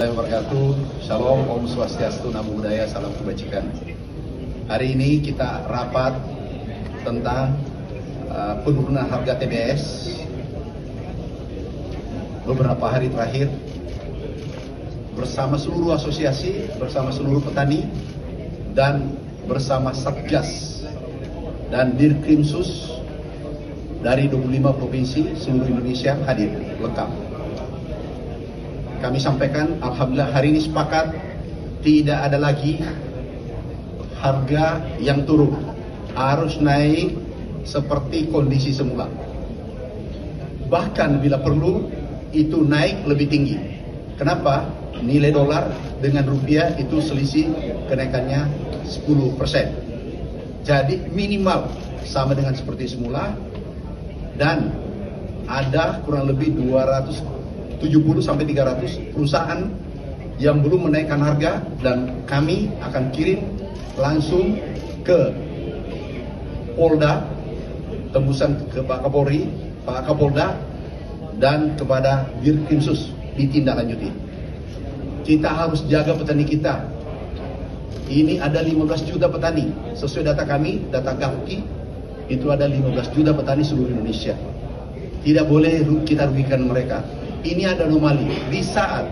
Wabarakatuh. Shalom, Om Swastiastu, Namo Buddhaya, salam kebajikan. Hari ini kita rapat tentang penurunan harga TBS beberapa hari terakhir bersama seluruh asosiasi, bersama seluruh petani, dan bersama Satgas dan Dirkrimsus dari 25 provinsi seluruh Indonesia hadir lengkap. Kami sampaikan, alhamdulillah hari ini sepakat tidak ada lagi harga yang turun, harus naik seperti kondisi semula. Bahkan bila perlu itu naik lebih tinggi. Kenapa? Nilai dolar dengan rupiah itu selisih kenaikannya 10%. Jadi minimal sama dengan seperti semula, dan ada kurang lebih 270 sampai 300 perusahaan yang belum menaikkan harga, dan kami akan kirim langsung ke Polda, tembusan ke Pak Kapolri, Pak Kapolda, dan kepada Dirkrimsus ditindaklanjuti. Kita harus jaga petani kita. Ini ada 15 juta petani. Sesuai data kami, data Gapki, itu ada 15 juta petani seluruh Indonesia. Tidak boleh kita rugikan mereka. Ini ada anomali. Di saat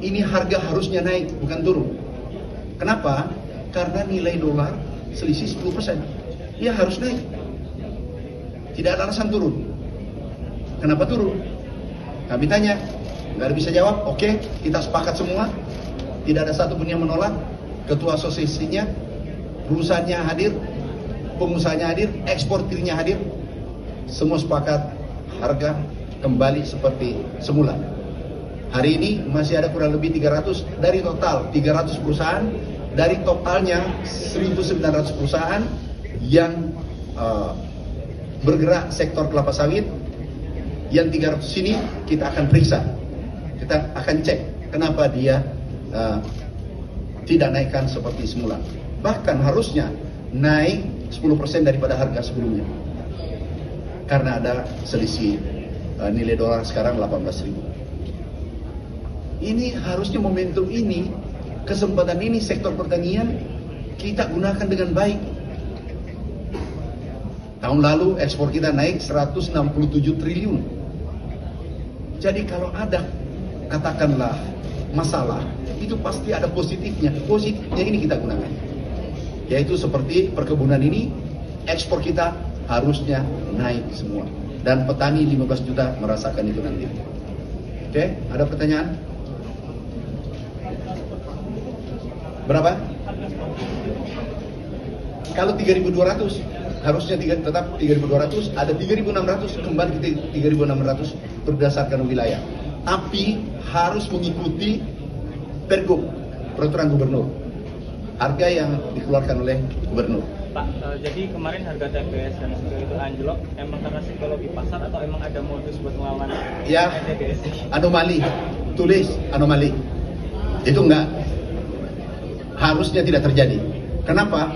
ini harga harusnya naik, bukan turun. Kenapa? Karena nilai dolar selisih 10%. Dia harus naik. Tidak ada alasan turun. Kenapa turun? Kami tanya, nggak ada bisa jawab. Oke, kita sepakat semua. Tidak ada satupun yang menolak. Ketua asosiasinya, perusahaannya hadir, pengusahanya hadir, eksportirnya hadir. Semua sepakat harga kembali seperti semula. Hari ini masih ada kurang lebih 300 dari total 300 perusahaan, dari totalnya 1.900 perusahaan yang bergerak sektor kelapa sawit. Yang 300 ini kita akan periksa, kita akan cek kenapa dia tidak naikkan seperti semula. Bahkan harusnya naik 10% daripada harga sebelumnya, karena ada selisih nilai dolar sekarang 18.000. Ini harusnya momentum ini, kesempatan ini sektor pertanian kita gunakan dengan baik. Tahun lalu ekspor kita naik 167 triliun. Jadi kalau ada katakanlah masalah, itu pasti ada positifnya. Positifnya ini kita gunakan. Yaitu seperti perkebunan ini, ekspor kita harusnya naik semua. Dan petani 15 juta merasakan itu nanti. Oke, ada pertanyaan? Berapa? Kalau 3.200, harusnya tetap 3.200, ada 3.600, kembali ke 3.600 berdasarkan wilayah. Tapi harus mengikuti Pergub, peraturan gubernur. Harga yang dikeluarkan oleh gubernur. Pak, jadi kemarin harga TBS dan sebagainya itu anjlok, emang karena psikologi pasar atau emang ada modus buat melawan ya, TBS? Anomali, tulis anomali. Itu enggak, harusnya tidak terjadi. Kenapa?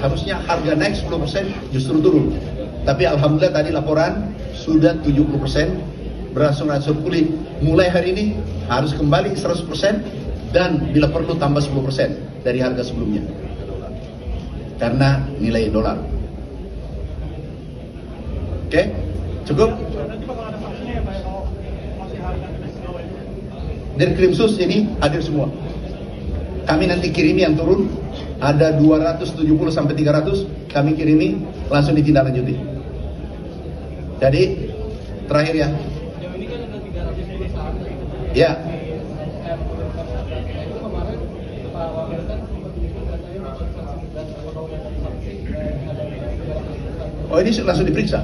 Harusnya harga naik 10%, justru turun. Tapi alhamdulillah tadi laporan sudah 70% berangsur-angsur pulih. Mulai hari ini harus kembali 100%, dan bila perlu tambah 10% dari harga sebelumnya. Karena nilai dolar. Oke, cukup? Dirkrimsus ini hadir semua. Kami nanti kirimi yang turun, ada 270 sampai 300, kami kirimi langsung ditindaklanjuti. Jadi terakhir ya. Ya. Oh, ini langsung diperiksa?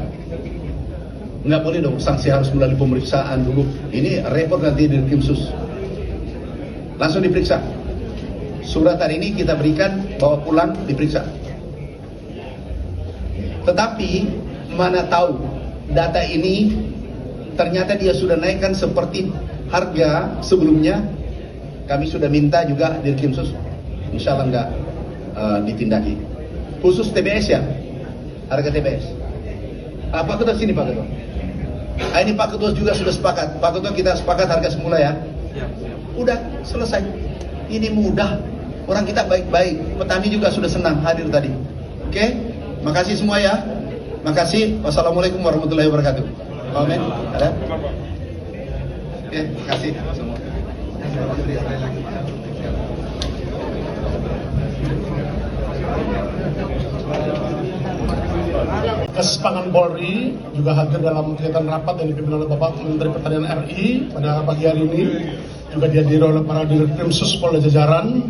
Nggak boleh dong, sanksi harus melalui pemeriksaan dulu. Ini repot nanti di Dirkrimsus. Langsung diperiksa. Surat hari ini kita berikan, bawa pulang, diperiksa. Tetapi mana tahu data ini ternyata dia sudah naikkan seperti harga sebelumnya. Kami sudah minta juga Dirkrimsus, insya Allah nggak ditindaki. Khusus TBS ya, harga TBS. Pak Ketua sini Pak Ketua. Ini Pak Ketua juga sudah sepakat. Pak Ketua kita sepakat harga semula ya. Udah selesai. Ini mudah. Orang kita baik-baik. Petani juga sudah senang hadir tadi. Oke? Makasih semua ya. Makasih. Wassalamualaikum warahmatullahi wabarakatuh. Amin. Ada? Oke, makasih semua. Kas Pangan Polri juga hadir dalam kegiatan rapat yang dipimpin oleh Bapak Menteri Pertanian RI pada pagi hari ini. Juga dihadiri oleh para Dirkrimsus Polda jajaran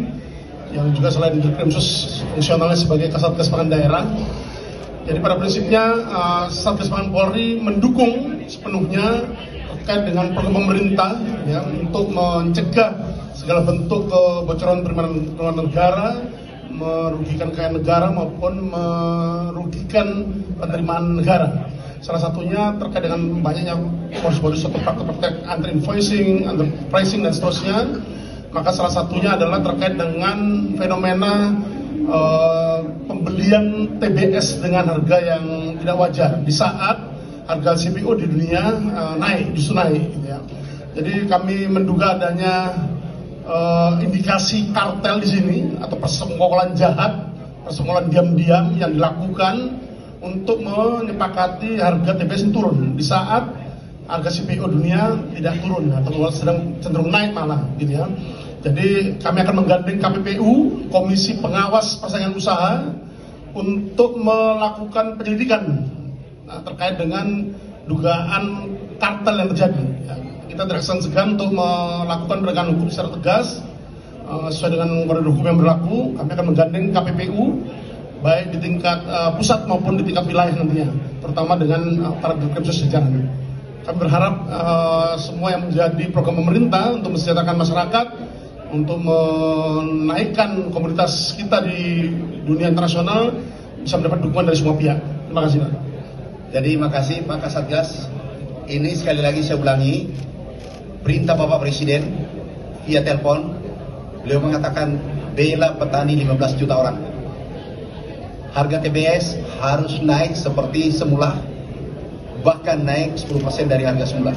yang juga selain Dirkrimsus fungsionalnya sebagai Kasatgas Pangan Daerah. Jadi pada prinsipnya Satgas Pangan Polri mendukung sepenuhnya terkait dengan program pemerintah ya, untuk mencegah segala bentuk kebocoran penerimaan negara, merugikan kekayaan negara maupun merugikan penerimaan negara. Salah satunya terkait dengan banyaknya modus-modus atau praktek-praktek under-invoicing, under-pricing dan seterusnya. Maka salah satunya adalah terkait dengan fenomena pembelian TBS dengan harga yang tidak wajar di saat harga CPO di dunia justru naik. Gitu ya. Jadi kami menduga adanya indikasi kartel di sini atau persekongkolan jahat, persekongkolan diam-diam yang dilakukan untuk menyepakati harga TBS turun di saat harga CPO dunia tidak turun atau sedang cenderung naik malah, gitu ya. Jadi kami akan menggandeng KPPU, Komisi Pengawas Persaingan Usaha, untuk melakukan penyelidikan terkait dengan dugaan kartel yang terjadi. Ya, kita tidak segan untuk melakukan penegakan hukum secara tegas sesuai dengan koridor hukum yang berlaku. Kami akan menggandeng KPPU baik di tingkat pusat maupun di tingkat wilayah nantinya, terutama dengan para Dirkrimsus jajaran. Kami berharap semua yang menjadi program pemerintah untuk mensejahterakan masyarakat, untuk menaikkan komunitas kita di dunia internasional bisa mendapat dukungan dari semua pihak. Terima kasih Pak. Jadi makasih Pak Kasatgas. Ini sekali lagi saya ulangi, perintah Bapak Presiden via telepon, beliau mengatakan bela petani 15 juta orang. Harga TBS harus naik seperti semula, bahkan naik 10% dari harga semula.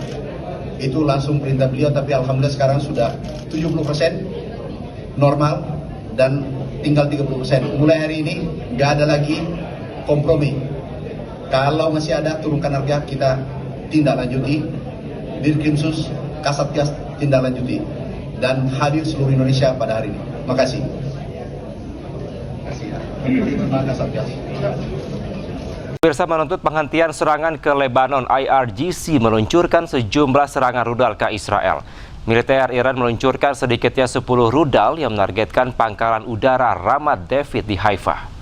Itu langsung perintah beliau, tapi alhamdulillah sekarang sudah 70% normal dan tinggal 30%. Mulai hari ini nggak ada lagi kompromi. Kalau masih ada turunkan harga, kita tindak lanjuti. Dirkrimsus, Kasatgas tindak lanjuti. Dan hadir seluruh Indonesia pada hari ini. Makasih. Pemirsa menuntut penghentian serangan ke Lebanon, IRGC meluncurkan sejumlah serangan rudal ke Israel. Militer Iran meluncurkan sedikitnya 10 rudal yang menargetkan pangkalan udara Ramat David di Haifa.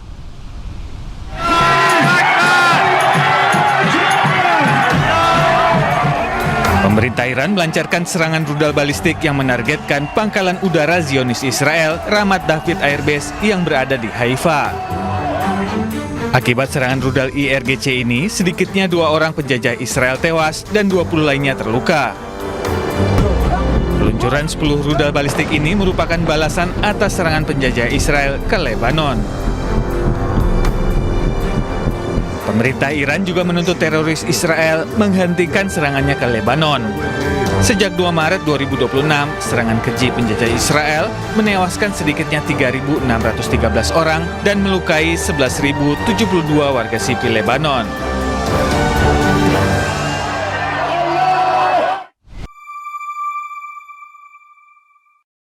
Pemerintah Iran melancarkan serangan rudal balistik yang menargetkan pangkalan udara Zionis Israel Ramat David Air Base yang berada di Haifa. Akibat serangan rudal IRGC ini, sedikitnya 2 orang penjajah Israel tewas dan 20 lainnya terluka. Peluncuran 10 rudal balistik ini merupakan balasan atas serangan penjajah Israel ke Lebanon. Pemerintah Iran juga menuntut teroris Israel menghentikan serangannya ke Lebanon. Sejak 2 Maret 2026, serangan keji penjajah Israel menewaskan sedikitnya 3.613 orang dan melukai 11.072 warga sipil Lebanon.